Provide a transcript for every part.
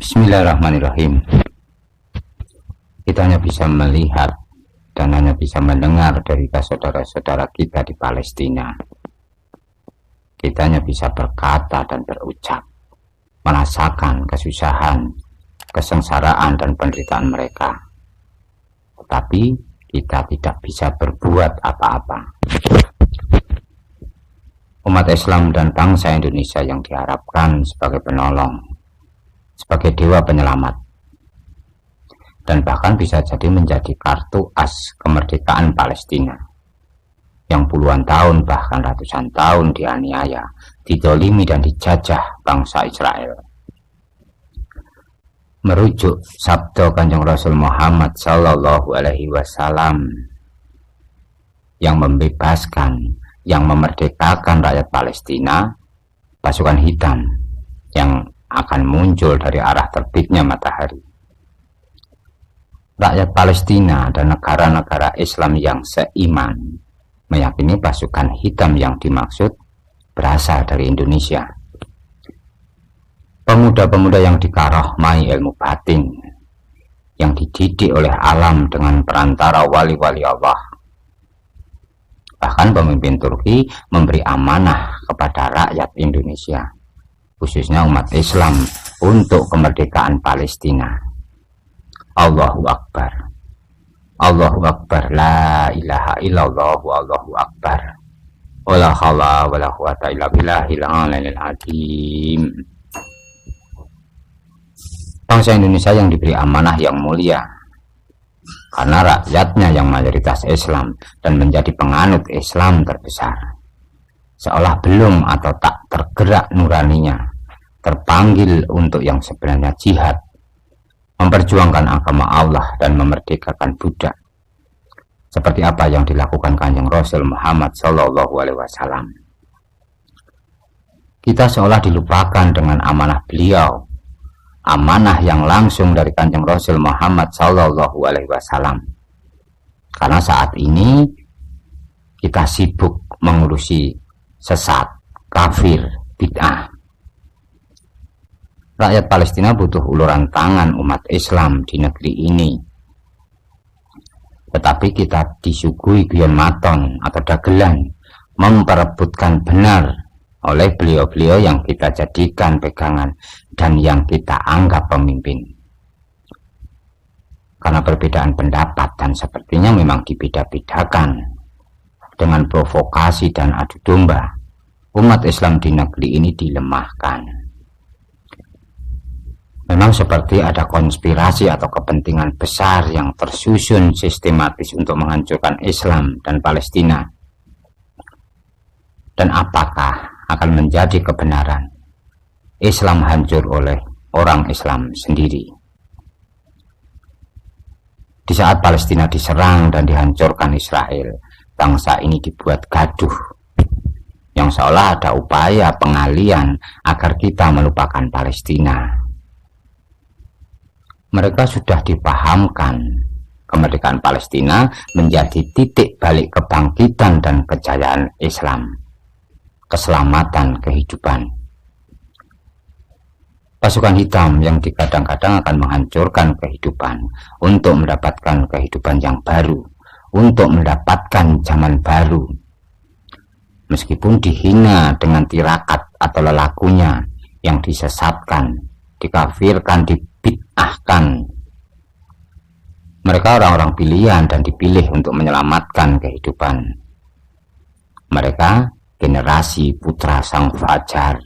Bismillahirrahmanirrahim. Kita hanya bisa melihat dan hanya bisa mendengar dari saudara-saudara kita di Palestina. Kita hanya bisa berkata dan berucap, merasakan kesusahan, kesengsaraan dan penderitaan mereka. Tetapi kita tidak bisa berbuat apa-apa. Umat Islam dan bangsa Indonesia yang diharapkan sebagai penolong, sebagai dewa penyelamat, dan bahkan bisa jadi menjadi kartu as kemerdekaan Palestina yang puluhan tahun bahkan ratusan tahun dianiaya, didolimi dan dijajah bangsa Israel. Merujuk sabda Kanjeng Rasul Muhammad Sallallahu Alaihi Wasallam yang membebaskan, yang memerdekakan rakyat Palestina, pasukan hitam yang akan muncul dari arah terbitnya matahari. Rakyat Palestina dan negara-negara Islam yang seiman meyakini pasukan hitam yang dimaksud berasal dari Indonesia. Pemuda-pemuda yang dikarahmai ilmu batin, yang dididik oleh alam dengan perantara wali-wali Allah. Bahkan pemimpin Turki memberi amanah kepada rakyat Indonesia, khususnya umat Islam, untuk kemerdekaan Palestina. Allahu Akbar, Allahu Akbar, la ilaha illallah, Allahu Akbar, wala haula wala quwata illa billahil aliyil azim. Bangsa Indonesia yang diberi amanah yang mulia, karena rakyatnya yang mayoritas Islam dan menjadi penganut Islam terbesar, seolah belum atau tak tergerak nuraninya, terpanggil untuk yang sebenarnya jihad, memperjuangkan agama Allah dan memerdekakan budak, seperti apa yang dilakukan Kanjeng Rasul Muhammad Sallallahu Alaihi Wasallam. Kita seolah dilupakan dengan amanah beliau, amanah yang langsung dari Kanjeng Rasul Muhammad Sallallahu Alaihi Wasallam. Karena saat ini kita sibuk mengurusi sesat, kafir, bid'ah. Rakyat Palestina butuh uluran tangan umat Islam di negeri ini. Tetapi kita disuguhi guyon maton atau dagelan memperebutkan benar oleh beliau-beliau yang kita jadikan pegangan dan yang kita anggap pemimpin. Karena perbedaan pendapat dan sepertinya memang dibeda-bedakan dengan provokasi dan adu domba, umat Islam di negeri ini dilemahkan. Memang seperti ada konspirasi atau kepentingan besar yang tersusun sistematis untuk menghancurkan Islam dan Palestina. Dan apakah akan menjadi kebenaran Islam hancur oleh orang Islam sendiri? Di saat Palestina diserang dan dihancurkan Israel, bangsa ini dibuat gaduh, yang seolah ada upaya pengalian agar kita melupakan Palestina. Mereka sudah dipahamkan kemerdekaan Palestina menjadi titik balik kebangkitan dan kejayaan Islam, keselamatan kehidupan. Pasukan hitam yang digadang-gadang akan menghancurkan kehidupan untuk mendapatkan kehidupan yang baru, untuk mendapatkan zaman baru. Meskipun dihina dengan tirakat atau lelakunya yang disesatkan, dikafirkan, dibid'ahkan, mereka orang-orang pilihan dan dipilih untuk menyelamatkan kehidupan. Mereka generasi putra sang fajar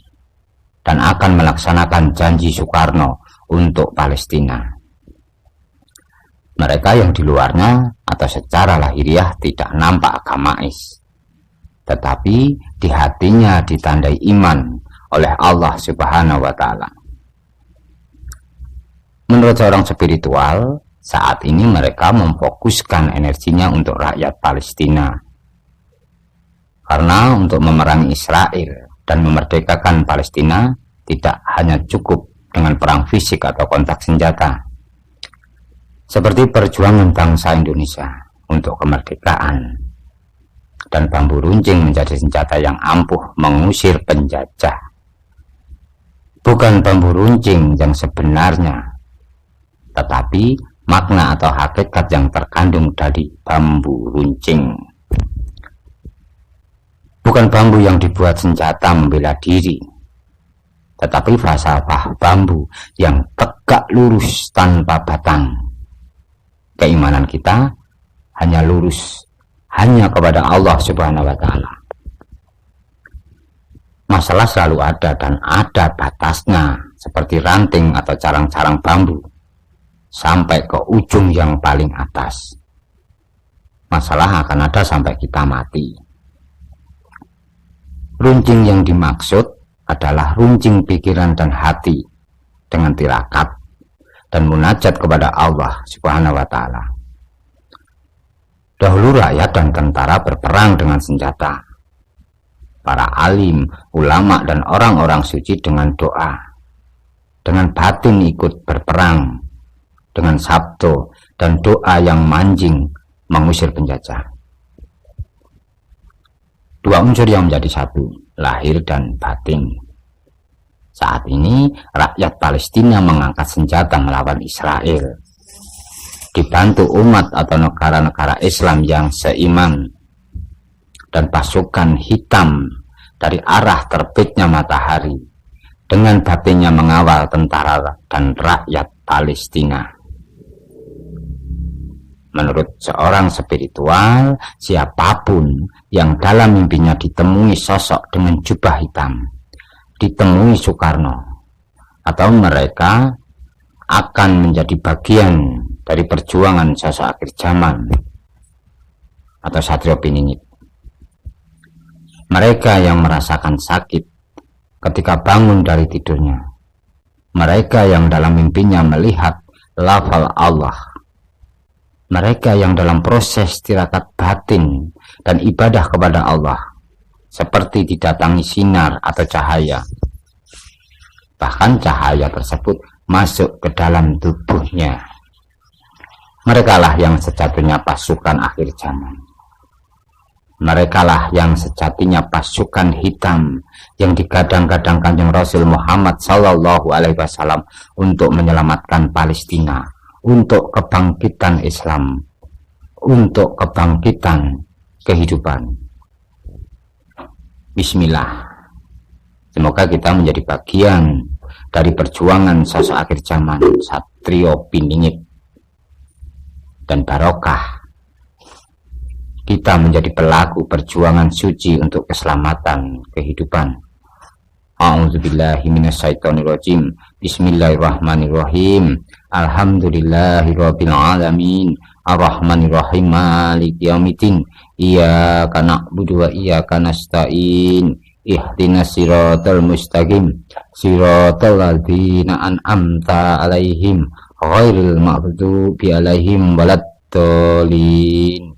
dan akan melaksanakan janji Soekarno untuk Palestina. Mereka yang di luarnya atau secara lahiriah tidak nampak agamais, tetapi di hatinya ditandai iman oleh Allah Subhanahu wa Ta'ala. Menurut seorang spiritual, saat ini mereka memfokuskan energinya untuk rakyat Palestina. Karena untuk memerangi Israel dan memerdekakan Palestina tidak hanya cukup dengan perang fisik atau kontak senjata. Seperti perjuangan bangsa Indonesia untuk kemerdekaan dan bambu runcing menjadi senjata yang ampuh mengusir penjajah. bukan bambu runcing yang sebenarnya, tetapi makna atau hakikat yang terkandung dari bambu runcing. Bukan bambu yang dibuat senjata membela diri, tetapi falsafah bambu yang tegak lurus tanpa batang. Keimanan kita hanya lurus, hanya kepada Allah Subhanahu wa Ta'ala. Masalah selalu ada dan ada batasnya, seperti ranting atau carang-carang bambu sampai ke ujung yang paling atas. Masalah akan ada sampai kita mati. Runcing yang dimaksud adalah runcing pikiran dan hati dengan tirakat dan munajat kepada Allah Subhanahu wa Ta'ala. Dahulu rakyat dan tentara berperang dengan senjata. Para alim, ulama, dan orang-orang suci dengan doa. Dengan batin ikut berperang, dengan sabto dan doa yang manjing mengusir penjajah. Dua unsur yang menjadi satu, lahir dan batin. Saat ini rakyat Palestina mengangkat senjata melawan Israel, dibantu umat atau negara-negara Islam yang seiman, dan pasukan hitam dari arah terbitnya matahari dengan batinnya mengawal tentara dan rakyat Palestina. Menurut seorang spiritual, siapapun yang dalam mimpinya ditemui sosok dengan jubah hitam, ditemui Soekarno, atau mereka akan menjadi bagian dari perjuangan sosok akhir zaman atau Satrio Piningit. Mereka yang merasakan sakit ketika bangun dari tidurnya, mereka yang dalam mimpinya melihat lafal Allah, mereka yang dalam proses tirakat batin dan ibadah kepada Allah seperti didatangi sinar atau cahaya, bahkan cahaya tersebut masuk ke dalam tubuhnya. Merekalah yang sejatinya pasukan akhir zaman. Merekalah yang sejatinya pasukan hitam yang digadang-gadang Kanjeng Rasul Muhammad Sallallahu Alaihi Wasallam untuk menyelamatkan Palestina, untuk kebangkitan Islam, untuk kebangkitan kehidupan. Bismillah. Semoga kita menjadi bagian dari perjuangan sosok akhir zaman Satrio Piningit, dan barokah kita menjadi pelaku perjuangan suci untuk keselamatan kehidupan. A'udzubillahi minasyaitonirrajim. Bismillahirrahmanirrahim. Alhamdulillahirabbil alamin. Arrahmanirrahim. Maliki yaumiddin. Iyyaka na'budu wa iyyaka nasta'in. Ihdinas siratal mustaqim. Siratal ladzina an'amta 'alaihim ghairil maghdubi 'alaihim waladdallin.